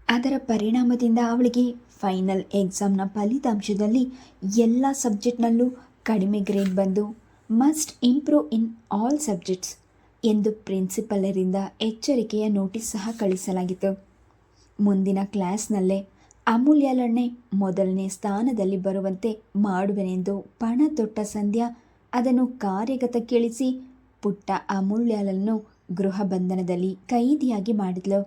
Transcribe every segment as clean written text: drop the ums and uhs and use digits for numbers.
ಅದರ ಪರಿಣಾಮದಿಂದ ಅವಳಿಗೆ ಫೈನಲ್ ಎಕ್ಸಾಮ್ನ ಫಲಿತಾಂಶದಲ್ಲಿ ಎಲ್ಲ ಸಬ್ಜೆಕ್ಟ್ನಲ್ಲೂ ಕಡಿಮೆ ಗ್ರೇಡ್ ಬಂದು must improve in all subjects ಎಂದು ಪ್ರಿನ್ಸಿಪಲರಿಂದ ಎಚ್ಚರಿಕೆಯ ನೋಟಿಸ್ ಸಹ ಕಳಿಸಲಾಗಿತ್ತು. ಮುಂದಿನ ಕ್ಲಾಸ್ನಲ್ಲೇ ಅಮೂಲ್ಯಳನ್ನೇ ಮೊದಲನೇ ಸ್ಥಾನದಲ್ಲಿ ಬರುವಂತೆ ಮಾಡುವೆನೆಂದು ಪಣ ತೊಟ್ಟ ಸಂಧ್ಯಾ ಅದನ್ನು ಕಾರ್ಯಗತಕ್ಕಿಳಿಸಿ ಪುಟ್ಟ ಅಮೂಲ್ಯಳನ್ನು ಗೃಹ ಬಂಧನದಲ್ಲಿ ಕೈದಿಯಾಗಿ ಮಾಡಿದ್ಲು.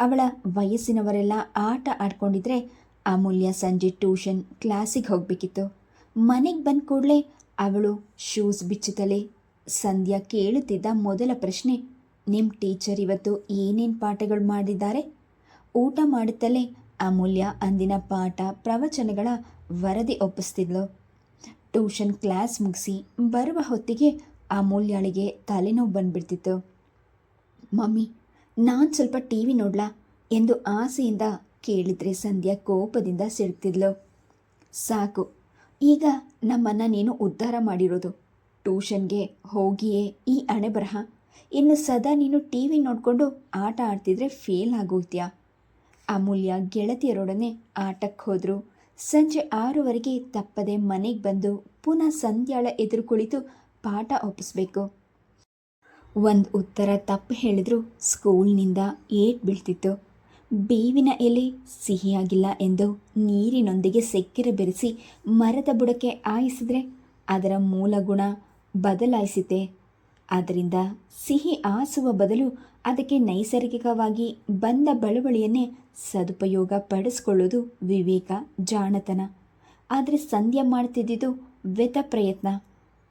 ಅವಳ ವಯಸ್ಸಿನವರೆಲ್ಲ ಆಟ ಆಡ್ಕೊಂಡಿದ್ರೆ ಅಮೂಲ್ಯ ಸಂಜೆ ಟ್ಯೂಷನ್ ಕ್ಲಾಸಿಗೆ ಹೋಗಬೇಕಿತ್ತು. ಮನೆಗೆ ಬಂದ ಕೂಡಲೇ ಅವಳು ಶೂಸ್ ಬಿಚ್ಚುತ್ತಲೇ ಸಂಧ್ಯಾ ಕೇಳುತ್ತಿದ್ದ ಮೊದಲ ಪ್ರಶ್ನೆ, ನಿಮ್ಮ ಟೀಚರ್ ಇವತ್ತು ಏನೇನು ಪಾಠಗಳು ಮಾಡಿದ್ದಾರೆ? ಊಟ ಮಾಡುತ್ತಲೇ ಅಮೂಲ್ಯ ಅಂದಿನ ಪಾಠ ಪ್ರವಚನಗಳ ವರದಿ ಒಪ್ಪಿಸ್ತಿದ್ಲು. ಟ್ಯೂಷನ್ ಕ್ಲಾಸ್ ಮುಗಿಸಿ ಬರುವ ಹೊತ್ತಿಗೆ ಅಮೂಲ್ಯಳಿಗೆ ತಲೆನೋವು ಬಂದ್ಬಿಡ್ತಿತ್ತು. ಮಮ್ಮಿ, ನಾನು ಸ್ವಲ್ಪ ಟಿ ವಿ ನೋಡ್ಲಾ ಎಂದು ಆಸೆಯಿಂದ ಕೇಳಿದರೆ ಸಂಧ್ಯಾ ಕೋಪದಿಂದ ಸಿಡ್ತಿದ್ಲು. ಸಾಕು, ಈಗ ನಮ್ಮನ್ನು ನೀನು ಉದ್ಧಾರ ಮಾಡಿರೋದು. ಟ್ಯೂಷನ್ಗೆ ಹೋಗಿಯೇ ಈ ಹಣೆಬರಹ. ಇನ್ನು ಸದಾ ನೀನು ಟಿ ವಿ ನೋಡಿಕೊಂಡು ಆಟ ಆಡ್ತಿದ್ರೆ ಫೇಲ್ ಆಗೋಗ್ತೀಯಾ? ಅಮೂಲ್ಯ ಗೆಳತಿಯರೊಡನೆ ಆಟಕ್ಕೆ ಹೋದರು. ಸಂಜೆ 6 ತಪ್ಪದೆ ಮನೆಗೆ ಬಂದು ಪುನಃ ಸಂಧ್ಯಾಳ ಎದುರು ಕುಳಿತು ಪಾಠ ಒಪ್ಪಿಸ್ಬೇಕು. ಒಂದು ಉತ್ತರ ತಪ್ಪು ಹೇಳಿದ್ರು ಸ್ಕೂಲ್ನಿಂದ ಏಟ್ ಬೀಳ್ತಿತ್ತು. ಬೇವಿನ ಎಲೆ ಸಿಹಿಯಾಗಿಲ್ಲ ಎಂದು ನೀರಿನೊಂದಿಗೆ ಸಕ್ಕರೆ ಬೆರೆಸಿ ಮರದ ಬುಡಕ್ಕೆ ಆಯಿಸಿದರೆ ಅದರ ಮೂಲ ಗುಣ ಬದಲಾಯಿಸಿತೆ. ಅದರಿಂದ ಸಿಹಿ ಆಸುವ ಬದಲು ಅದಕ್ಕೆ ನೈಸರ್ಗಿಕವಾಗಿ ಬಂದ ಬಳುವಳಿಯನ್ನೇ ಸದುಪಯೋಗ ಪಡಿಸ್ಕೊಳ್ಳೋದು ವಿವೇಕ, ಜಾಣತನ. ಆದರೆ ಸಂಧ್ಯಾ ಮಾಡ್ತಿದ್ದಿದ್ದು ವ್ಯಥ ಪ್ರಯತ್ನ.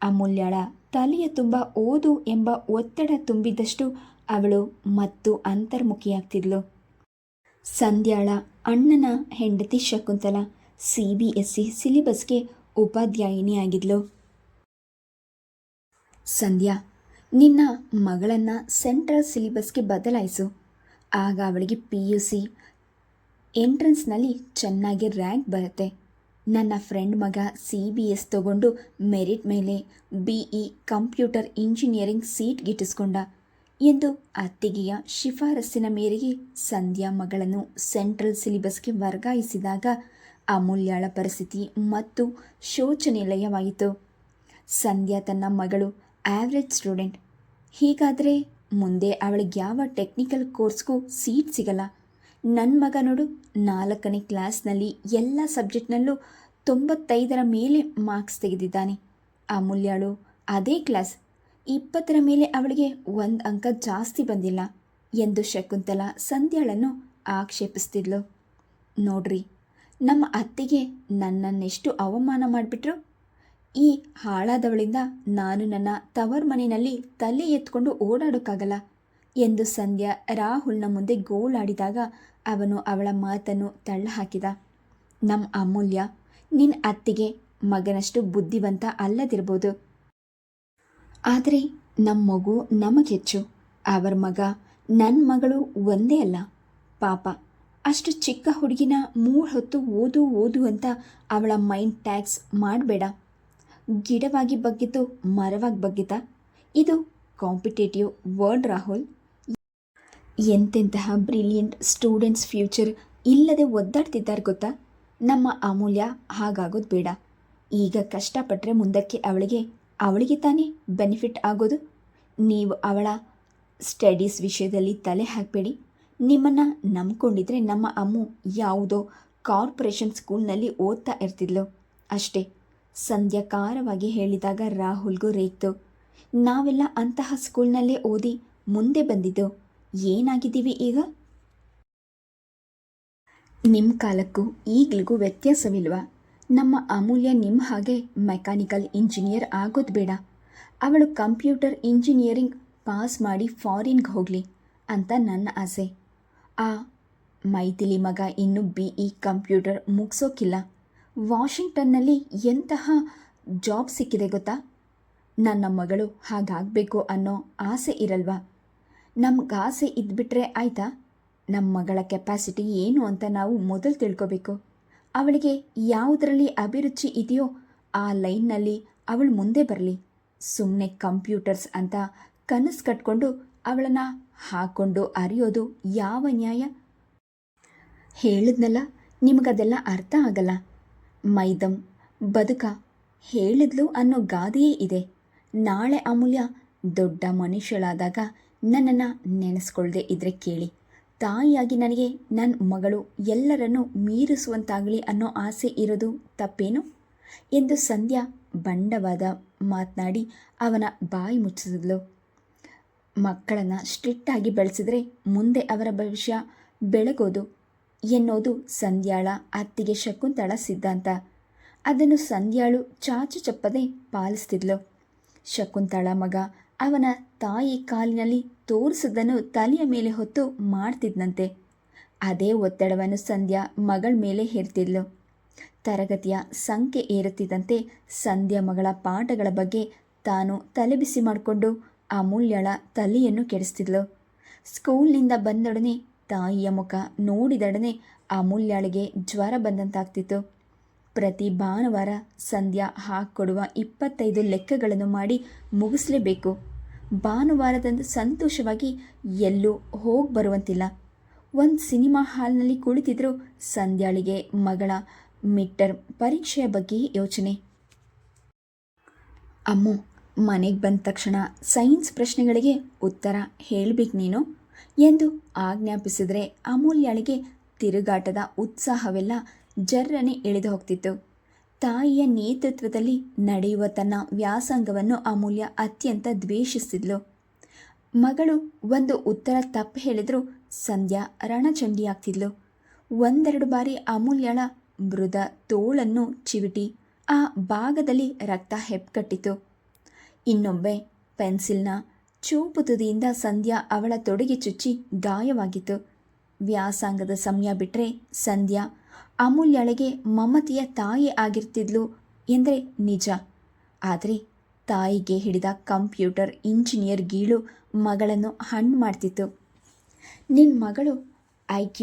ಅಮೂಲ್ಯಳ ತಲೆಯ ತುಂಬ ಓದು ಎಂಬ ಒತ್ತಡ ತುಂಬಿದ್ದಷ್ಟು ಅವಳು ಮತ್ತು ಅಂತರ್ಮುಖಿಯಾಗ್ತಿದ್ಲು. ಸಂಧ್ಯಾಳ ಅಣ್ಣನ ಹೆಂಡತಿ ಶಕುಂತಲ CBSE ಸಿಲಿಬಸ್ಗೆ ಉಪಾಧ್ಯಾಯಿನಿಯಾಗಿದ್ಲು. ಸಂಧ್ಯಾ, ನಿನ್ನ ಮಗಳನ್ನು ಸೆಂಟ್ರಲ್ ಸಿಲಿಬಸ್ಗೆ ಬದಲಾಯಿಸು. ಆಗ ಅವಳಿಗೆ PUC ಎಂಟ್ರೆನ್ಸ್ನಲ್ಲಿ ಚೆನ್ನಾಗಿ ರ್ಯಾಂಕ್ ಬರುತ್ತೆ. ನನ್ನ ಫ್ರೆಂಡ್ ಮಗ CBS ತಗೊಂಡು ಮೆರಿಟ್ ಮೇಲೆ BE ಕಂಪ್ಯೂಟರ್ ಇಂಜಿನಿಯರಿಂಗ್ ಸೀಟ್ ಗಿಟ್ಟಿಸ್ಕೊಂಡ ಎಂದು ಅತ್ತಿಗೆಯ ಶಿಫಾರಸ್ಸಿನ ಮೇರೆಗೆ ಸಂಧ್ಯಾ ಮಗಳನ್ನು ಸೆಂಟ್ರಲ್ ಸಿಲಿಬಸ್ಗೆ ವರ್ಗಾಯಿಸಿದಾಗ ಅಮೂಲ್ಯಳ ಪರಿಸ್ಥಿತಿ ಮತ್ತು ಶೋಚನೀಯವಾಯಿತು. ಸಂಧ್ಯಾ ತನ್ನ ಮಗಳು ಆವ್ರೇಜ್ ಸ್ಟೂಡೆಂಟ್. ಹೀಗಾದರೆ ಮುಂದೆ ಅವಳಿಗೆ ಯಾವ ಟೆಕ್ನಿಕಲ್ ಕೋರ್ಸ್ಗೂ ಸೀಟ್ ಸಿಗಲ್ಲ. ನನ್ನ ಮಗ ನೋಡು, 4ನೇ ಕ್ಲಾಸ್ನಲ್ಲಿ ಎಲ್ಲ ಸಬ್ಜೆಕ್ಟ್ನಲ್ಲೂ 95 ಮೇಲೆ ಮಾರ್ಕ್ಸ್ ತೆಗೆದಿದ್ದಾನೆ. ಅಮೂಲ್ಯಳು ಅದೇ ಕ್ಲಾಸ್, 20 ಮೇಲೆ ಅವಳಿಗೆ 1 ಅಂಕ ಜಾಸ್ತಿ ಬಂದಿಲ್ಲ ಎಂದು ಶಕುಂತಲ ಸಂಧ್ಯಾಳನ್ನು ಆಕ್ಷೇಪಿಸ್ತಿದ್ಲು. ನೋಡ್ರಿ, ನಮ್ಮ ಅತ್ತಿಗೆ ನನ್ನನ್ನೆಷ್ಟು ಅವಮಾನ ಮಾಡಿಬಿಟ್ರು. ಈ ಹಾಳಾದವಳಿಂದ ನಾನು ನನ್ನ ತವರ್ ಮನೆಯಲ್ಲಿ ತಲೆ ಎತ್ಕೊಂಡು ಓಡಾಡೋಕ್ಕಾಗಲ್ಲ ಎಂದು ಸಂಧ್ಯಾ ರಾಹುಲ್ನ ಮುಂದೆ ಗೋಳಾಡಿದಾಗ ಅವನು ಅವಳ ಮಾತನ್ನು ತಳ್ಳಹಾಕಿದ. ನಮ್ಮ ಅಮೂಲ್ಯ ನಿನ್ನ ಅತ್ತಿಗೆ ಮಗನಷ್ಟು ಬುದ್ಧಿವಂತ ಅಲ್ಲದಿರ್ಬೋದು, ಆದರೆ ನಮ್ಮ ಮಗು ನಮಗೆಚ್ಚು. ಅವರ ಮಗ ನನ್ನ ಮಗಳು ಒಂದೇ ಅಲ್ಲ. ಪಾಪ, ಅಷ್ಟು ಚಿಕ್ಕ ಹುಡುಗಿನ 3 ಹೊತ್ತು ಓದು ಓದು ಅಂತ ಅವಳ ಮೈಂಡ್ ಟ್ಯಾಕ್ಸ್ ಮಾಡಬೇಡ. ಗಿಡವಾಗಿ ಬಗ್ಗಿತು ಮರವಾಗಿ ಬಗ್ಗಿತ. ಇದು ಕಾಂಪಿಟೇಟಿವ್ ವರ್ಲ್ಡ್ ರಾಹುಲ್. ಎಂತೆಂತಹ ಬ್ರಿಲಿಯಂಟ್ ಸ್ಟೂಡೆಂಟ್ಸ್ ಫ್ಯೂಚರ್ ಇಲ್ಲದೆ ಒದ್ದಾಡ್ತಿದ್ದಾರೆ ಗೊತ್ತಾ? ನಮ್ಮ ಅಮೂಲ್ಯ ಹಾಗಾಗೋದು ಬೇಡ. ಈಗ ಕಷ್ಟಪಟ್ಟರೆ ಮುಂದಕ್ಕೆ ಅವಳಿಗೆ ತಾನೇ ಬೆನಿಫಿಟ್ ಆಗೋದು. ನೀವು ಅವಳ ಸ್ಟಡೀಸ್ ವಿಷಯದಲ್ಲಿ ತಲೆ ಹಾಕಬೇಡಿ. ನಿಮ್ಮನ್ನು ನಂಬ್ಕೊಂಡಿದ್ರೆ ನಮ್ಮ ಅಮ್ಮು ಯಾವುದೋ ಕಾರ್ಪೊರೇಷನ್ ಸ್ಕೂಲ್ನಲ್ಲಿ ಓದ್ತಾ ಇರ್ತಿದ್ಲು ಅಷ್ಟೇ. ಸಂಧ್ಯಾ ಖಾರವಾಗಿ ಹೇಳಿದಾಗ ರಾಹುಲ್ಗೂ ರೇಗ್ತು. ನಾವೆಲ್ಲ ಅಂತಹ ಸ್ಕೂಲ್ನಲ್ಲೇ ಓದಿ ಮುಂದೆ ಬಂದಿದ್ದು, ಏನಾಗಿದ್ದೀವಿ ಈಗ? ನಿಮ್ಮ ಕಾಲಕ್ಕೂ ಈಗಲಿಗೂ ವ್ಯತ್ಯಾಸವಿಲ್ವಾ? ನಮ್ಮ ಅಮೂಲ್ಯ ನಿಮ್ಮ ಹಾಗೆ ಮೆಕ್ಯಾನಿಕಲ್ ಇಂಜಿನಿಯರ್ ಆಗೋದು ಬೇಡ. ಅವಳು ಕಂಪ್ಯೂಟರ್ ಇಂಜಿನಿಯರಿಂಗ್ ಪಾಸ್ ಮಾಡಿ ಫಾರಿನ್ಗೆ ಹೋಗಲಿ ಅಂತ ನನ್ನ ಆಸೆ. ಆ ಮೈಥಿಲಿ ಮಗ ಇನ್ನೂ BE ಕಂಪ್ಯೂಟರ್ ಮುಗಿಸೋಕ್ಕಿಲ್ಲ. ವಾಷಿಂಗ್ಟನ್ನಲ್ಲಿ ಎಂತಹ ಜಾಬ್ ಸಿಕ್ಕಿದೆ ಗೊತ್ತಾ? ನನ್ನ ಮಗಳು ಹಾಗಾಗಬೇಕು ಅನ್ನೋ ಆಸೆ ಇರಲ್ವಾ? ನಮಗಾಸೆ ಇದ್ಬಿಟ್ರೆ ಆಯಿತಾ? ನಮ್ಮ ಮಗಳ ಕೆಪಾಸಿಟಿ ಏನು ಅಂತ ನಾವು ಮೊದಲು ತಿಳ್ಕೋಬೇಕು. ಅವಳಿಗೆ ಯಾವುದರಲ್ಲಿ ಅಭಿರುಚಿ ಇದೆಯೋ ಆ ಲೈನ್ನಲ್ಲಿ ಅವಳು ಮುಂದೆ ಬರಲಿ. ಸುಮ್ಮನೆ ಕಂಪ್ಯೂಟರ್ಸ್ ಅಂತ ಕನಸು ಕಟ್ಕೊಂಡು ಅವಳನ್ನು ಹಾಕ್ಕೊಂಡು ಅರಿಯೋದು ಯಾವ ನ್ಯಾಯ? ಹೇಳಿದ್ನಲ್ಲ, ನಿಮಗದೆಲ್ಲ ಅರ್ಥ ಆಗಲ್ಲ. ಮೈದಂ ಬದುಕ ಹೇಳಿದ್ಲು ಅನ್ನೋ ಗಾದೆಯೇ ಇದೆ. ನಾಳೆ ಅಮೂಲ್ಯ ದೊಡ್ಡ ಮನುಷ್ಯಳಾದಾಗ ನನ್ನನ್ನು ನೆನೆಸ್ಕೊಳ್ದೆ ಇದ್ರೆ ಕೇಳಿ, ತಾಯಿಯಾಗಿ ನನಗೆ ನನ್ನ ಮಗಳು ಎಲ್ಲರನ್ನೂ ಮೀರಿಸುವಂತಾಗಲಿ ಅನ್ನೋ ಆಸೆ ಇರೋದು ತಪ್ಪೇನು ಎಂದು ಸಂಧ್ಯಾ ಬಂಡವಾದ ಮಾತನಾಡಿ ಅವನ ಬಾಯಿ ಮುಚ್ಚಿಸಿದ್ಲು. ಮಕ್ಕಳನ್ನು ಸ್ಟ್ರಿಕ್ಟಾಗಿ ಬೆಳೆಸಿದ್ರೆ ಮುಂದೆ ಅವರ ಭವಿಷ್ಯ ಬೆಳಗೋದು ಎನ್ನೋದು ಸಂಧ್ಯಾಳ ಅತ್ತಿಗೆ ಶಕುಂತಳ ಸಿದ್ಧಾಂತ. ಅದನ್ನು ಸಂಧ್ಯಾಳು ಚಾಚು ಚಪ್ಪದೆ ಪಾಲಿಸ್ತಿದ್ಲು. ಶಕುಂತಳ ಮಗ ಅವನ ತಾಯಿ ಕಾಲಿನಲ್ಲಿ ತೋರಿಸಿದ್ದನ್ನು ತಲೆಯ ಮೇಲೆ ಹೊತ್ತು ಮಾಡ್ತಿದ್ನಂತೆ. ಅದೇ ಒತ್ತಡವನ್ನು ಸಂಧ್ಯಾ ಮಗಳ ಮೇಲೆ ಹೇರ್ತಿದ್ಲು. ತರಗತಿಯ ಸಂಖ್ಯೆ ಏರುತ್ತಿದ್ದಂತೆ ಸಂಧ್ಯಾ ಮಗಳ ಪಾಠಗಳ ಬಗ್ಗೆ ತಾನು ತಲೆಬಿಸಿ ಮಾಡಿಕೊಂಡು ಅಮೂಲ್ಯಳ ತಲೆಯನ್ನು ಕೆಡಿಸ್ತಿದ್ಲು. ಸ್ಕೂಲ್ನಿಂದ ಬಂದೊಡನೆ ತಾಯಿಯ ಮುಖ ನೋಡಿದೊಡನೆ ಅಮೂಲ್ಯಳಿಗೆ ಜ್ವರ ಬಂದಂತಾಗ್ತಿತ್ತು. ಪ್ರತಿ ಭಾನುವಾರ ಸಂಧ್ಯಾ ಹಾಕ್ಕೊಡುವ 25 ಲೆಕ್ಕಗಳನ್ನು ಮಾಡಿ ಮುಗಿಸ್ಲೇಬೇಕು. ಭಾನುವಾರದಂದು ಸಂತೋಷವಾಗಿ ಎಲ್ಲೂ ಹೋಗಿ ಬರುವಂತಿಲ್ಲ. ಒಂದು ಸಿನಿಮಾ ಹಾಲ್ನಲ್ಲಿ ಕುಳಿತಿದ್ರೂ ಸಂಧ್ಯಾಳಿಗೆ ಮಗಳ ಮಿಡ್-ಟರ್ಮ್ ಪರೀಕ್ಷೆಯ ಬಗ್ಗೆ ಯೋಚನೆ. ಅಮ್ಮು, ಮನೆಗೆ ಬಂದ ತಕ್ಷಣ ಸೈನ್ಸ್ ಪ್ರಶ್ನೆಗಳಿಗೆ ಉತ್ತರ ಹೇಳಬೇಕು ನೀನು ಎಂದು ಆಜ್ಞಾಪಿಸಿದರೆ ಅಮೂಲ್ಯಳಿಗೆ ತಿರುಗಾಟದ ಉತ್ಸಾಹವೆಲ್ಲ ಜರ್ರನೆ ಇಳಿದು ಹೋಗ್ತಿತ್ತು. ತಾಯಿಯ ನೇತೃತ್ವದಲ್ಲಿ ನಡೆಯುವ ತನ್ನ ವ್ಯಾಸಂಗವನ್ನು ಅಮೂಲ್ಯ ಅತ್ಯಂತ ದ್ವೇಷಿಸಿದ್ಲು. ಮಗಳು ಒಂದು ಉತ್ತರ ತಪ್ಪು ಹೇಳಿದರೂ ಸಂಧ್ಯಾ ರಣಚಂಡಿಯಾಗ್ತಿದ್ಲು. ಒಂದೆರಡು ಬಾರಿ ಅಮೂಲ್ಯಳ ಮೃದ ತೋಳನ್ನು ಚಿವಿಟಿ ಆ ಭಾಗದಲ್ಲಿ ರಕ್ತ ಹೆಪ್ಪುಗಟ್ಟಿತು. ಇನ್ನೊಬ್ಬೆ ಪೆನ್ಸಿಲ್ನ ಚೂಪು ತುದಿಯಿಂದ ಸಂಧ್ಯಾ ಅವಳ ತೊಡೆಗೆ ಚುಚ್ಚಿ ಗಾಯವಾಗಿತ್ತು. ವ್ಯಾಸಂಗದ ಸಮಯ ಬಿಟ್ಟರೆ ಸಂಧ್ಯಾ ಅಮೂಲ್ಯಳಿಗೆ ಮಮತೆಯ ತಾಯಿ ಆಗಿರ್ತಿದ್ಲು ಎಂದರೆ ನಿಜ. ಆದರೆ ತಾಯಿಗೆ ಹಿಡಿದ ಕಂಪ್ಯೂಟರ್ ಇಂಜಿನಿಯರ್ ಗೀಳು ಮಗಳನ್ನು ಹಣ್ಣು ಮಾಡ್ತಿತ್ತು. ನಿನ್ನ ಮಗಳು IQ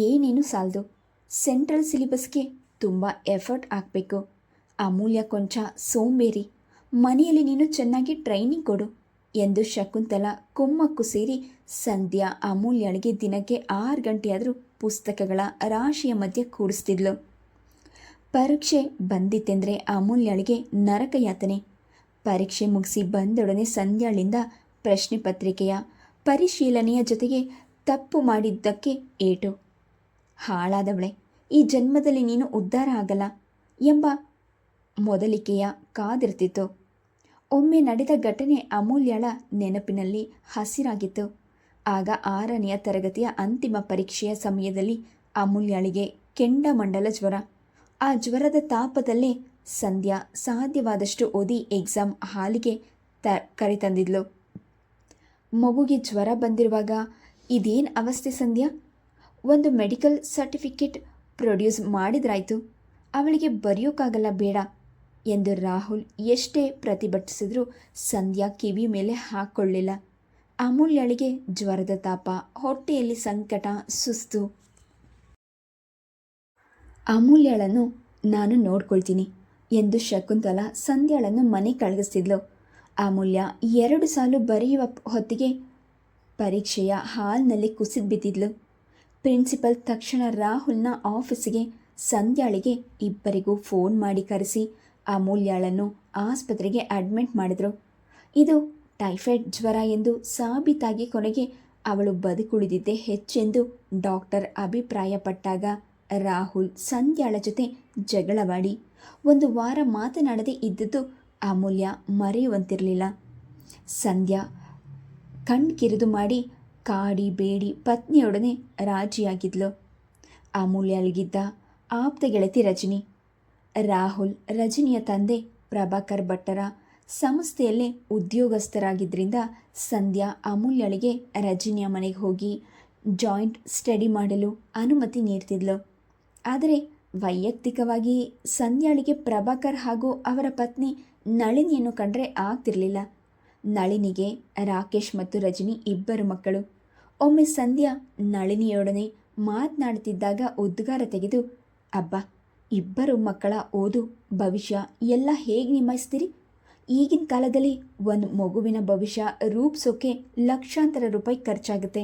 ಏನೇನು ಸಾಲದು, ಸೆಂಟ್ರಲ್ ಸಿಲಿಬಸ್ಗೆ ತುಂಬ ಎಫರ್ಟ್ ಹಾಕಬೇಕು. ಅಮೂಲ್ಯ ಕೊಂಚ ಸೋಂಬೇರಿ, ಮನೆಯಲ್ಲಿ ನೀನು ಚೆನ್ನಾಗಿ ಟ್ರೈನಿಂಗ್ ಕೊಡು ಎಂದು ಶಕುಂತಲ ಕುಮ್ಮಕ್ಕು ಸೇರಿ ಸಂಧ್ಯಾ ಅಮೂಲ್ಯಳಿಗೆ ದಿನಕ್ಕೆ 6 ಗಂಟೆಯಾದರೂ ಪುಸ್ತಕಗಳ ರಾಶಿಯ ಮಧ್ಯೆ ಕೂಡಿಸ್ತಿದ್ಲು. ಪರೀಕ್ಷೆ ಬಂದಿತ್ತೆಂದರೆ ಅಮೂಲ್ಯಳಿಗೆ ನರಕ ಯಾತನೆ. ಪರೀಕ್ಷೆ ಮುಗಿಸಿ ಬಂದೊಡನೆ ಸಂಧ್ಯಾಳಿಂದ ಪ್ರಶ್ನೆ ಪತ್ರಿಕೆಯ ಪರಿಶೀಲನೆಯ ಜೊತೆಗೆ ತಪ್ಪು ಮಾಡಿದ್ದಕ್ಕೆ ಏಟು. ಹಾಳಾದವಳೆ, ಈ ಜನ್ಮದಲ್ಲಿ ನೀನು ಉದ್ಧಾರ ಆಗಲ್ಲ ಎಂಬ ಮೊದಲಿಕೆಯ ಕಾದಿರ್ತಿತ್ತು. ಒಮ್ಮೆ ನಡೆದ ಘಟನೆ ಅಮೂಲ್ಯಳ ನೆನಪಿನಲ್ಲಿ ಹಸಿರಾಗಿತ್ತು. ಆಗ 6ನೆಯ ತರಗತಿಯ ಅಂತಿಮ ಪರೀಕ್ಷೆಯ ಸಮಯದಲ್ಲಿ ಅಮೂಲ್ಯಳಿಗೆ ಕೆಂಡಮಂಡಲ ಜ್ವರ. ಆ ಜ್ವರದ ತಾಪದಲ್ಲೇ ಸಂಧ್ಯಾ ಸಾಧ್ಯವಾದಷ್ಟು ಓದಿ ಎಕ್ಸಾಮ್ ಹಾಲಿಗೆ ಕರೆತಂದಿದ್ಲು. ಮಗುಗೆ ಜ್ವರ ಬಂದಿರುವಾಗ ಇದೇನು ಅವಸ್ಥೆ ಸಂಧ್ಯಾ? ಒಂದು ಮೆಡಿಕಲ್ ಸರ್ಟಿಫಿಕೇಟ್ ಪ್ರೊಡ್ಯೂಸ್ ಮಾಡಿದ್ರಾಯ್ತು, ಅವಳಿಗೆ ಬರೆಯೋಕ್ಕಾಗಲ್ಲ ಬೇಡ ಎಂದು ರಾಹುಲ್ ಎಷ್ಟೇ ಪ್ರತಿಭಟಿಸಿದ್ರೂ ಸಂಧ್ಯಾ ಕಿವಿ ಮೇಲೆ ಹಾಕ್ಕೊಳ್ಳಿಲ್ಲ. ಅಮೂಲ್ಯಳಿಗೆ ಜ್ವರದ ತಾಪ, ಹೊಟ್ಟೆಯಲ್ಲಿ ಸಂಕಟ, ಸುಸ್ತು. ಅಮೂಲ್ಯಳನ್ನು ನಾನು ನೋಡ್ಕೊಳ್ತೀನಿ ಎಂದು ಶಕುಂತಲ ಸಂಧ್ಯಾಳನ್ನು ಮನೆ ಕಳುಹಿಸ್ತಿದ್ಲು. ಅಮೂಲ್ಯ 2 ಸಾಲು ಬರೆಯುವ ಹೊತ್ತಿಗೆ ಪರೀಕ್ಷೆಯ ಹಾಲ್ನಲ್ಲಿ ಕುಸಿದು ಬಿದ್ದಿದ್ಲು. ಪ್ರಿನ್ಸಿಪಲ್ ತಕ್ಷಣ ರಾಹುಲ್ನ ಆಫೀಸಿಗೆ ಸಂಧ್ಯಾಳಿಗೆ ಇಬ್ಬರಿಗೂ ಫೋನ್ ಮಾಡಿ ಕರೆಸಿ ಅಮೂಲ್ಯಳನ್ನು ಆಸ್ಪತ್ರೆಗೆ ಅಡ್ಮಿಟ್ ಮಾಡಿದರು. ಇದು ಟೈಫಾಯ್ಡ್ ಜ್ವರ ಎಂದು ಸಾಬೀತಾಗಿ ಕೊನೆಗೆ ಅವಳು ಬದುಕುಳಿದಿದ್ದೇ ಹೆಚ್ಚೆಂದು ಡಾಕ್ಟರ್ ಅಭಿಪ್ರಾಯಪಟ್ಟಾಗ ರಾಹುಲ್ ಸಂಧ್ಯಾಳ ಜೊತೆ ಜಗಳವಾಡಿ 1 ವಾರ ಮಾತನಾಡದೆ ಇದ್ದದ್ದು ಅಮೂಲ್ಯ ಮರೆಯುವಂತಿರಲಿಲ್ಲ. ಸಂಧ್ಯಾ ಕಣ್ಕಿರಿದು ಮಾಡಿ ಕಾಡಿ ಬೇಡಿ ಪತ್ನಿಯೊಡನೆ ರಾಜಿಯಾಗಿದ್ಲು. ಅಮೂಲ್ಯಳಿಗಿದ್ದ ಆಪ್ತ ಗೆಳತಿ ರಜನಿ. ರಾಹುಲ್ ರಜನಿಯ ತಂದೆ ಪ್ರಭಾಕರ್ ಭಟ್ಟರ ಸಂಸ್ಥೆಯಲ್ಲೇ ಉದ್ಯೋಗಸ್ಥರಾಗಿದ್ದರಿಂದ ಸಂಧ್ಯಾ ಅಮೂಲ್ಯಳಿಗೆ ರಜನಿಯ ಮನೆಗೆ ಹೋಗಿ ಜಾಯಿಂಟ್ ಸ್ಟಡಿ ಮಾಡಲು ಅನುಮತಿ ನೀಡ್ತಿದ್ಲು. ಆದರೆ ವೈಯಕ್ತಿಕವಾಗಿ ಸಂಧ್ಯಾಳಿಗೆ ಪ್ರಭಾಕರ್ ಹಾಗೂ ಅವರ ಪತ್ನಿ ನಳಿನಿಯನ್ನು ಕಂಡ್ರೆ ಆಗ್ತಿರಲಿಲ್ಲ. ನಳಿನಿಗೆ ರಾಕೇಶ್ ಮತ್ತು ರಜನಿ ಇಬ್ಬರು ಮಕ್ಕಳು. ಒಮ್ಮೆ ಸಂಧ್ಯಾ ನಳಿನಿಯೊಡನೆ ಮಾತನಾಡುತ್ತಿದ್ದಾಗ ಉದ್ಗಾರ ತೆಗೆದು, ಅಬ್ಬಾ, ಇಬ್ಬರು ಮಕ್ಕಳ ಓದು ಭವಿಷ್ಯ ಎಲ್ಲ ಹೇಗೆ ನಿಭಾಯಿಸ್ತೀರಿ? ಈಗಿನ ಕಾಲದಲ್ಲಿ ಒಂದು ಮಗುವಿನ ಭವಿಷ್ಯ ರೂಪಿಸೋಕೆ ಲಕ್ಷಾಂತರ ರೂಪಾಯಿ ಖರ್ಚಾಗುತ್ತೆ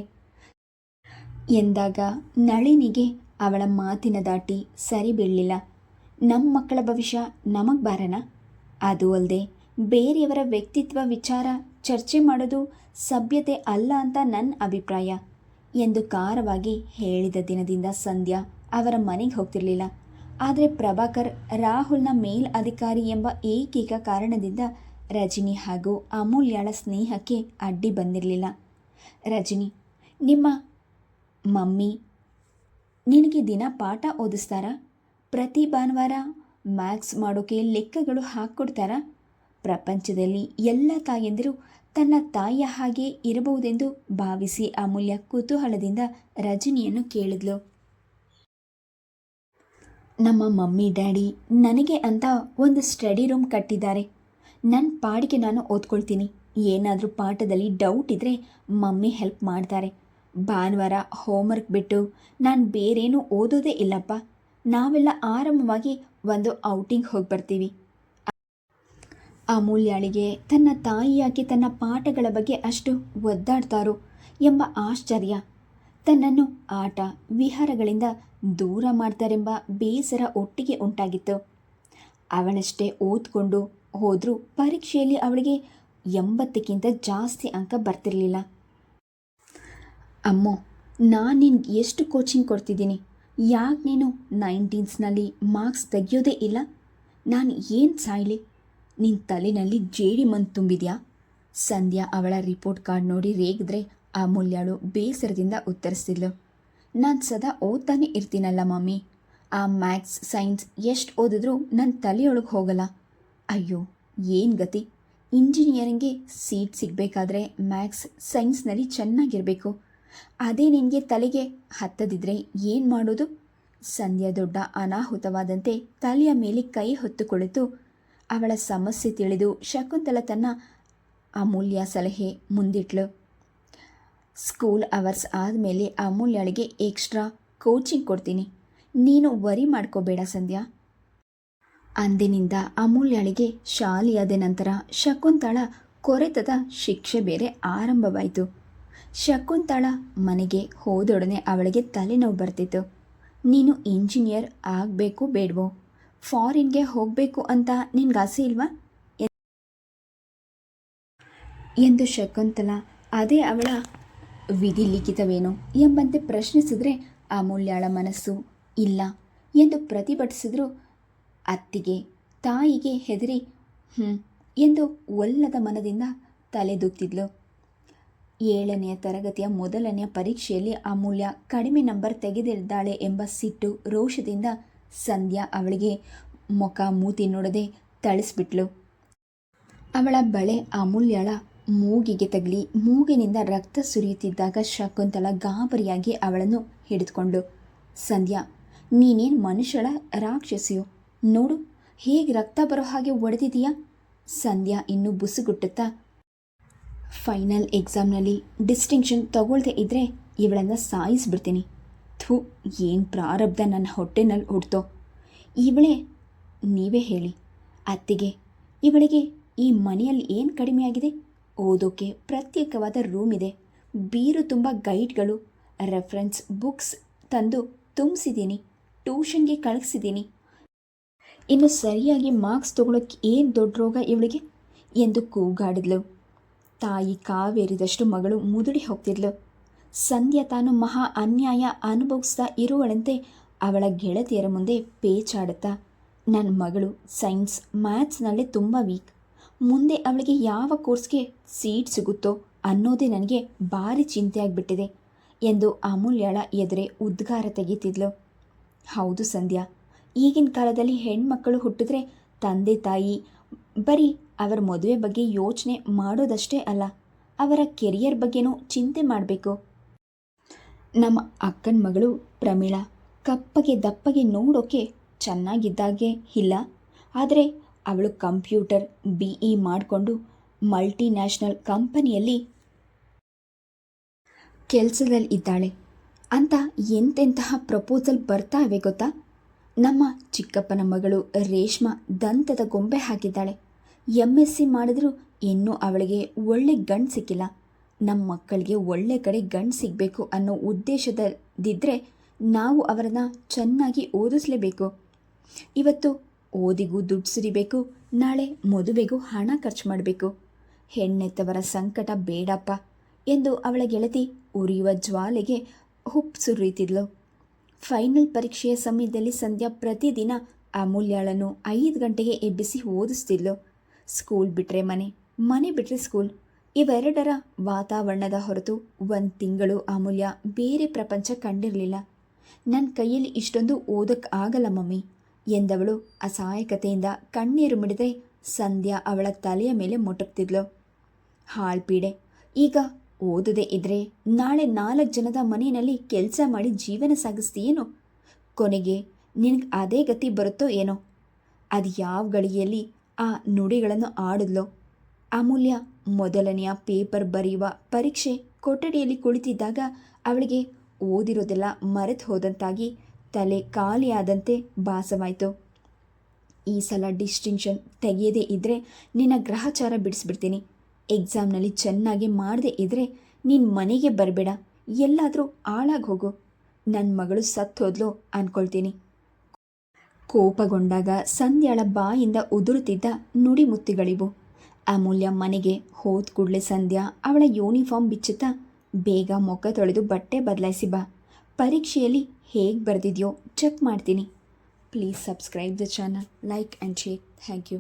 ಎಂದಾಗ ನಳಿನಿಗೆ ಅವಳ ಮಾತಿನ ದಾಟಿ ಸರಿ ಬೀಳಲಿಲ್ಲ. ನಮ್ಮ ಮಕ್ಕಳ ಭವಿಷ್ಯ ನಮಗೆ ಬಾರನ? ಅದು ಅಲ್ಲದೆ ಬೇರೆಯವರ ವ್ಯಕ್ತಿತ್ವ ವಿಚಾರ ಚರ್ಚೆ ಮಾಡೋದು ಸಭ್ಯತೆ ಅಲ್ಲ ಅಂತ ನನ್ನ ಅಭಿಪ್ರಾಯ ಎಂದು ಖಾರವಾಗಿ ಹೇಳಿದ ದಿನದಿಂದ ಸಂಧ್ಯಾ ಅವರ ಮನೆಗೆ ಹೋಗ್ತಿರಲಿಲ್ಲ. ಆದರೆ ಪ್ರಭಾಕರ್ ರಾಹುಲ್ನ ಮೇಲ್ ಅಧಿಕಾರಿ ಎಂಬ ಏಕೈಕ ಕಾರಣದಿಂದ ರಜನಿ ಹಾಗೂ ಅಮೂಲ್ಯಳ ಸ್ನೇಹಕ್ಕೆ ಅಡ್ಡಿ ಬಂದಿರಲಿಲ್ಲ. ರಜನಿ, ನಿಮ್ಮ ಮಮ್ಮಿ ನಿನಗೆ ದಿನ ಪಾಠ ಓದಿಸ್ತಾರಾ? ಪ್ರತಿ ಭಾನುವಾರ ಮ್ಯಾಥ್ಸ್ ಮಾಡೋಕ್ಕೆ ಲೆಕ್ಕಗಳು ಹಾಕ್ಕೊಡ್ತಾರಾ? ಪ್ರಪಂಚದಲ್ಲಿ ಎಲ್ಲ ತಾಯಂದಿರು ತನ್ನ ತಾಯಿಯ ಹಾಗೆ ಇರಬಹುದೆಂದು ಭಾವಿಸಿ ಅಮೂಲ್ಯ ಕುತೂಹಲದಿಂದ ರಜನಿಯನ್ನು ಕೇಳಿದ್ಲು. ನಮ್ಮ ಮಮ್ಮಿ ಡ್ಯಾಡಿ ನನಗೆ ಅಂತ ಒಂದು ಸ್ಟಡಿ ರೂಮ್ ಕಟ್ಟಿದ್ದಾರೆ. ನನ್ನ ಪಾಡಿಗೆ ನಾನು ಓದ್ಕೊಳ್ತೀನಿ. ಏನಾದರೂ ಪಾಠದಲ್ಲಿ ಡೌಟ್ ಇದ್ದರೆ ಮಮ್ಮಿ ಹೆಲ್ಪ್ ಮಾಡ್ತಾರೆ. ಭಾನುವಾರ ಹೋಮ್ವರ್ಕ್ ಬಿಟ್ಟು ನಾನು ಬೇರೇನೂ ಓದೋದೇ ಇಲ್ಲಪ್ಪ. ನಾವೆಲ್ಲ ಆರಾಮವಾಗಿ ಒಂದು ಔಟಿಂಗ್ ಹೋಗಿ ಬರ್ತೀವಿ. ಅಮೂಲ್ಯಳಿಗೆ ತನ್ನ ತಾಯಿಯಾಗಿ ತನ್ನ ಪಾಠಗಳ ಬಗ್ಗೆ ಅಷ್ಟು ಒದ್ದಾಡ್ತಾರೋ ಎಂಬ ಆಶ್ಚರ್ಯ, ತನ್ನನ್ನು ಆಟ ವಿಹಾರಗಳಿಂದ ದೂರ ಮಾಡ್ತಾರೆಂಬ ಬೇಸರ ಒಟ್ಟಿಗೆ ಉಂಟಾಗಿತ್ತು. ಅವಳಷ್ಟೇ ಓದ್ಕೊಂಡು ಹೋದರೂ ಪರೀಕ್ಷೆಯಲ್ಲಿ ಅವಳಿಗೆ 80ಕ್ಕಿಂತ ಜಾಸ್ತಿ ಅಂಕ ಬರ್ತಿರಲಿಲ್ಲ. ಅಮ್ಮೋ, ನಾನು ನಿನ್ಗೆ ಎಷ್ಟು ಕೋಚಿಂಗ್ ಕೊಡ್ತಿದ್ದೀನಿ, ಯಾಕೆ ನೀನು 19ನಲ್ಲಿ ಮಾರ್ಕ್ಸ್ ತೆಗೆಯೋದೇ ಇಲ್ಲ? ನಾನು ಏನು ಸಾಯಲಿ? ನಿನ್ನ ತಲೆಯಲ್ಲಿ ಜೇಡಿ ಮಣ್ಣು ತುಂಬಿದ್ಯಾ? ಸಂಧ್ಯಾ ಅವಳ ರಿಪೋರ್ಟ್ ಕಾರ್ಡ್ ನೋಡಿ ರೇಗಿದ್ರೆ ಅಮೂಲ್ಯಳು ಬೇಸರದಿಂದ ಉತ್ತರಿಸ್ತಿದ್ಲು. ನಾನು ಸದಾ ಓದ್ತಾನೆ ಇರ್ತೀನಲ್ಲ ಮಮ್ಮಿ. ಆ ಮ್ಯಾಥ್ಸ್ ಸೈನ್ಸ್ ಎಷ್ಟು ಓದಿದ್ರೂ ನನ್ನ ತಲೆಯೊಳಗೆ ಹೋಗಲ್ಲ. ಅಯ್ಯೋ, ಏನು ಗತಿ? ಇಂಜಿನಿಯರಿಂಗ್ಗೆ ಸೀಟ್ ಸಿಗಬೇಕಾದ್ರೆ ಮ್ಯಾಥ್ಸ್ ಸೈನ್ಸ್ನಲ್ಲಿ ಚೆನ್ನಾಗಿರಬೇಕು. ಅದೇ ನಿನಗೆ ತಲೆಗೆ ಹತ್ತದಿದ್ರೆ ಏನು ಮಾಡೋದು? ಸಂಧ್ಯಾ ದೊಡ್ಡ ಅನಾಹುತವಾದಂತೆ ತಲೆಯ ಮೇಲೆ ಕೈ ಹೊತ್ತು ಕುಳಿತು ಅವಳ ಸಮಸ್ಯೆ ತಿಳಿದು ಶಕುಂತಲ ತನ್ನ ಅಮೂಲ್ಯ ಸಲಹೆ ಮುಂದಿಟ್ಲು. ಸ್ಕೂಲ್ ಅವರ್ಸ್ ಆದಮೇಲೆ ಅಮೂಲ್ಯಳಿಗೆ ಎಕ್ಸ್ಟ್ರಾ ಕೋಚಿಂಗ್ ಕೊಡ್ತೀನಿ, ನೀನು ವರಿ ಮಾಡ್ಕೋಬೇಡ ಸಂಧ್ಯಾ. ಅಂದಿನಿಂದ ಅಮೂಲ್ಯಳಿಗೆ ಶಾಲೆಯಾದ ನಂತರ ಶಕುಂತಳ ಕೊರೆತದ ಶಿಕ್ಷೆ ಬೇರೆ ಆರಂಭವಾಯಿತು. ಶಕುಂತಳ ಮನೆಗೆ ಹೋದೊಡನೆ ಅವಳಿಗೆ ತಲೆನೋವು ಬರ್ತಿತ್ತು. ನೀನು ಇಂಜಿನಿಯರ್ ಆಗಬೇಕು ಬೇಡವೋ? ಫಾರಿನ್ಗೆ ಹೋಗಬೇಕು ಅಂತ ನಿನ್ಗೆ ಆಸೆ ಇಲ್ವಾ ಎಂದು ಶಕುಂತಲ ಅದೇ ಅವಳ ವಿಧಿ ಲಿಖಿತವೇನೋ ಎಂಬಂತೆ ಪ್ರಶ್ನಿಸಿದ್ರೆ ಅಮೂಲ್ಯಳ ಮನಸ್ಸು ಇಲ್ಲ ಎಂದು ಪ್ರತಿಭಟಿಸಿದ್ರು. ಅತ್ತಿಗೆ ತಾಯಿಗೆ ಹೆದರಿ ಎಂದು ಒಲ್ಲದ ಮನದಿಂದ ತಲೆದೂಗ್ತಿದ್ಲು. 7ನೇ ತರಗತಿಯ ಮೊದಲನೆಯ ಪರೀಕ್ಷೆಯಲ್ಲಿ ಅಮೂಲ್ಯ ಕಡಿಮೆ ನಂಬರ್ ತೆಗೆದಿದ್ದಾಳೆ ಎಂಬ ಸಿಟ್ಟು ರೋಷದಿಂದ ಸಂಧ್ಯಾ ಅವಳಿಗೆ ಮುಖ ಮೂತಿ ನೋಡದೆ ಥಳಿಸ್ಬಿಟ್ಲು. ಅವಳ ಬಳೆ ಅಮೂಲ್ಯಳ ಮೂಗಿಗೆ ತಗಲಿ ಮೂಗಿನಿಂದ ರಕ್ತ ಸುರಿಯುತ್ತಿದ್ದಾಗ ಶಕುಂತಲ ಗಾಬರಿಯಾಗಿ ಅವಳನ್ನು ಹಿಡಿದುಕೊಂಡು, ಸಂಧ್ಯಾ, ನೀನೇನು ಮನುಷ್ಯಳ ರಾಕ್ಷಸಿಯೋ? ನೋಡು ಹೇಗೆ ರಕ್ತ ಬರೋ ಹಾಗೆ ಒಡೆದಿದೀಯಾ? ಸಂಧ್ಯಾ ಇನ್ನೂ ಬುಸುಗುಟ್ಟುತ್ತಾ, ಫೈನಲ್ ಎಕ್ಸಾಮ್ನಲ್ಲಿ ಡಿಸ್ಟಿಂಕ್ಷನ್ ತಗೊಳ್ದೇ ಇದ್ದರೆ ಇವಳನ್ನು ಸಾಯಿಸ್ಬಿಡ್ತೀನಿ. ಥೂ, ಏನು ಪ್ರಾರಬ್ಧ ನನ್ನ ಹೊಟ್ಟೆನಲ್ಲಿ ಹುಡ್ತೋ. ಇವಳೇ ನೀವೇ ಹೇಳಿ ಅತ್ತಿಗೆ, ಇವಳಿಗೆ ಈ ಮನೆಯಲ್ಲಿ ಏನು ಕಡಿಮೆಯಾಗಿದೆ? ಓದೋಕ್ಕೆ ಪ್ರತ್ಯೇಕವಾದ ರೂಮ್ ಇದೆ, ಬೀರು ತುಂಬ ಗೈಡ್ಗಳು, ರೆಫರೆನ್ಸ್ ಬುಕ್ಸ್ ತಂದು ತುಂಬಿಸಿದ್ದೀನಿ, ಟ್ಯೂಷನ್ಗೆ ಕಳಿಸಿದ್ದೀನಿ. ಇನ್ನು ಸರಿಯಾಗಿ ಮಾರ್ಕ್ಸ್ ತಗೊಳ್ಳೋಕ್ಕೆ ಏನು ದೊಡ್ಡ ರೋಗ ಇವಳಿಗೆ ಎಂದು ಕೂಗಾಡಿದ್ಲು. ತಾಯಿ ಕಾವೇರಿದಷ್ಟು ಮಗಳು ಮುದುಡಿ ಹೋಗ್ತಿದ್ಲು. ಸಂಧ್ಯಾ ತಾನು ಮಹಾ ಅನ್ಯಾಯ ಅನುಭವಿಸ್ತಾ ಇರುವಳಂತೆ ಅವಳ ಗೆಳತಿಯರ ಮುಂದೆ ಪೇಚಾಡುತ್ತಾ, ನನ್ನ ಮಗಳು ಸೈನ್ಸ್ ಮ್ಯಾಥ್ಸ್ನಲ್ಲೇ ತುಂಬ ವೀಕ್, ಮುಂದೆ ಅವಳಿಗೆ ಯಾವ ಕೋರ್ಸ್ಗೆ ಸೀಟ್ ಸಿಗುತ್ತೋ ಅನ್ನೋದೇ ನನಗೆ ಭಾರಿ ಚಿಂತೆಯಾಗಿಬಿಟ್ಟಿದೆ ಎಂದು ಅಮೂಲ್ಯಳ ಎದುರೇ ಉದ್ಗಾರ ತೆಗೀತಿದ್ಲು. ಹೌದು ಸಂಧ್ಯಾ, ಈಗಿನ ಕಾಲದಲ್ಲಿ ಹೆಣ್ಮಕ್ಕಳು ಹುಟ್ಟಿದ್ರೆ ತಂದೆ ತಾಯಿ ಬರೀ ಅವರ ಮದುವೆ ಬಗ್ಗೆ ಯೋಚನೆ ಮಾಡೋದಷ್ಟೇ ಅಲ್ಲ, ಅವರ ಕೆರಿಯರ್ ಬಗ್ಗೆನೂ ಚಿಂತೆ ಮಾಡಬೇಕು. ನಮ್ಮ ಅಕ್ಕನ ಮಗಳು ಪ್ರಮೀಳಾ ಕಪ್ಪಗೆ ದಪ್ಪಗೆ ನೋಡೋಕೆ ಚೆನ್ನಾಗಿದ್ದಾಗೆ ಇಲ್ಲ, ಆದರೆ ಅವಳು ಕಂಪ್ಯೂಟರ್ BE ಮಾಡಿಕೊಂಡು ಮಲ್ಟಿನ್ಯಾಷನಲ್ ಕಂಪನಿಯಲ್ಲಿ ಕೆಲಸದಲ್ಲಿ ಇದ್ದಾಳೆ ಅಂತ ಎಂತೆಂತಹ ಪ್ರಪೋಸಲ್ ಬರ್ತಾ ಇವೆ ಗೊತ್ತಾ? ನಮ್ಮ ಚಿಕ್ಕಪ್ಪನ ಮಗಳು ರೇಷ್ಮಾ ದಂತದ ಗೊಂಬೆ ಹಾಕಿದ್ದಾಳೆ, MSc ಮಾಡಿದ್ರೂ ಇನ್ನೂ ಅವಳಿಗೆ ಒಳ್ಳೆ ಗಂಡು ಸಿಕ್ಕಿಲ್ಲ. ನಮ್ಮ ಮಕ್ಕಳಿಗೆ ಒಳ್ಳೆ ಕಡೆ ಗಂಡು ಸಿಗಬೇಕು ಅನ್ನೋ ಉದ್ದೇಶದಿದ್ದರೆ ನಾವು ಅವರನ್ನು ಚೆನ್ನಾಗಿ ಓದಿಸಲೇಬೇಕು. ಇವತ್ತು ಓದಿಗೂ ದುಡ್ಡು ಸುರಿಬೇಕು, ನಾಳೆ ಮದುವೆಗೂ ಹಣ ಖರ್ಚು ಮಾಡಬೇಕು. ಹೆಣ್ಣೆತ್ತವರ ಸಂಕಟ ಬೇಡಪ್ಪ ಎಂದು ಅವಳ ಗೆಳತಿ ಉರಿಯುವ ಜ್ವಾಲೆಗೆ ಹುಪ್ಪು ಸುರಿಯುತ್ತಿದ್ಲು. ಫೈನಲ್ ಪರೀಕ್ಷೆಯ ಸಮಯದಲ್ಲಿ ಸಂಧ್ಯಾ ಪ್ರತಿದಿನ ಅಮೂಲ್ಯಳನ್ನು 5 ಗಂಟೆಗೆ ಎಬ್ಬಿಸಿ ಓದಿಸ್ತಿದ್ಲು. ಸ್ಕೂಲ್ ಬಿಟ್ಟರೆ ಮನೆ, ಮನೆ ಬಿಟ್ಟರೆ ಸ್ಕೂಲ್, ಇವೆರಡರ ವಾತಾವರಣದ ಹೊರತು 1 ತಿಂಗಳು ಅಮೂಲ್ಯ ಬೇರೆ ಪ್ರಪಂಚ ಕಂಡಿರಲಿಲ್ಲ. ನನ್ನ ಕೈಯಲ್ಲಿ ಇಷ್ಟೊಂದು ಓದಕ್ಕೆ ಆಗಲ್ಲ ಮಮ್ಮಿ ಎಂದವಳು ಅಸಹಾಯಕತೆಯಿಂದ ಕಣ್ಣೀರು ಮಿಡಿದ್ರೆ ಸಂಧ್ಯಾ ಅವಳ ತಲೆಯ ಮೇಲೆ ಮೊಟಕ್ತಿದ್ಲು. ಹಾಳ್ಪೀಡೆ, ಈಗ ಓದದೇ ಇದ್ರೆ ನಾಳೆ 4 ಜನದ ಮನೆಯಲ್ಲಿ ಕೆಲಸ ಮಾಡಿ ಜೀವನ ಸಾಗಿಸ್ತೀಯೇನೋ? ಕೊನೆಗೆ ನಿನಗೆ ಅದೇ ಗತಿ ಬರುತ್ತೋ ಏನೋ? ಅದು ಯಾವ ಗಳಿಗೆಯಲ್ಲಿ ಆ ನುಡಿಗಳನ್ನು ಆಡಿದ್ಲೋ? ಅಮೂಲ್ಯ ಮೊದಲನೆಯ ಪೇಪರ್ ಬರೆಯುವ ಪರೀಕ್ಷೆ ಕೊಠಡಿಯಲ್ಲಿ ಕುಳಿತಿದ್ದಾಗ ಅವಳಿಗೆ ಓದಿರೋದೆಲ್ಲ ಮರೆತು ಹೋದಂತಾಗಿ ತಲೆ ಖಾಲಿಯಾದಂತೆ ಭಾಸವಾಯಿತು. ಈ ಸಲ ಡಿಸ್ಟಿಂಕ್ಷನ್ ತೆಗೆಯದೇ ಇದ್ದರೆ ನಿನ್ನ ಗ್ರಹಚಾರ ಬಿಡಿಸ್ಬಿಡ್ತೀನಿ. ಎಕ್ಸಾಮ್ನಲ್ಲಿ ಚೆನ್ನಾಗಿ ಮಾಡದೇ ಇದ್ದರೆ ನೀನು ಮನೆಗೆ ಬರಬೇಡ, ಎಲ್ಲಾದರೂ ಹಾಳಾಗಿ ಹೋಗು. ನನ್ನ ಮಗಳು ಸತ್ತೋದ್ಲೋ ಅಂದ್ಕೊಳ್ತೀನಿ. ಕೋಪಗೊಂಡಾಗ ಸಂಧ್ಯಾಳ ಬಾಯಿಂದ ಉದುರುತ್ತಿದ್ದ ನುಡಿಮುತ್ತಿಗಳಿವು. ಅಮೂಲ್ಯ ಮನೆಗೆ ಹೋದ ಕೂಡಲೇ ಸಂಧ್ಯಾ ಅವಳ ಯೂನಿಫಾರ್ಮ್ ಬಿಚ್ಚುತ್ತಾ, ಬೇಗ ಮುಖ ತೊಳೆದು ಬಟ್ಟೆ ಬದಲಾಯಿಸಿ ಬಾ, ಪರೀಕ್ಷೆಯಲ್ಲಿ ಹೇಗೆ ಬರೆದಿದೆಯೋ ಚೆಕ್ ಮಾಡ್ತೀನಿ. Please subscribe the channel, like and share. Thank you.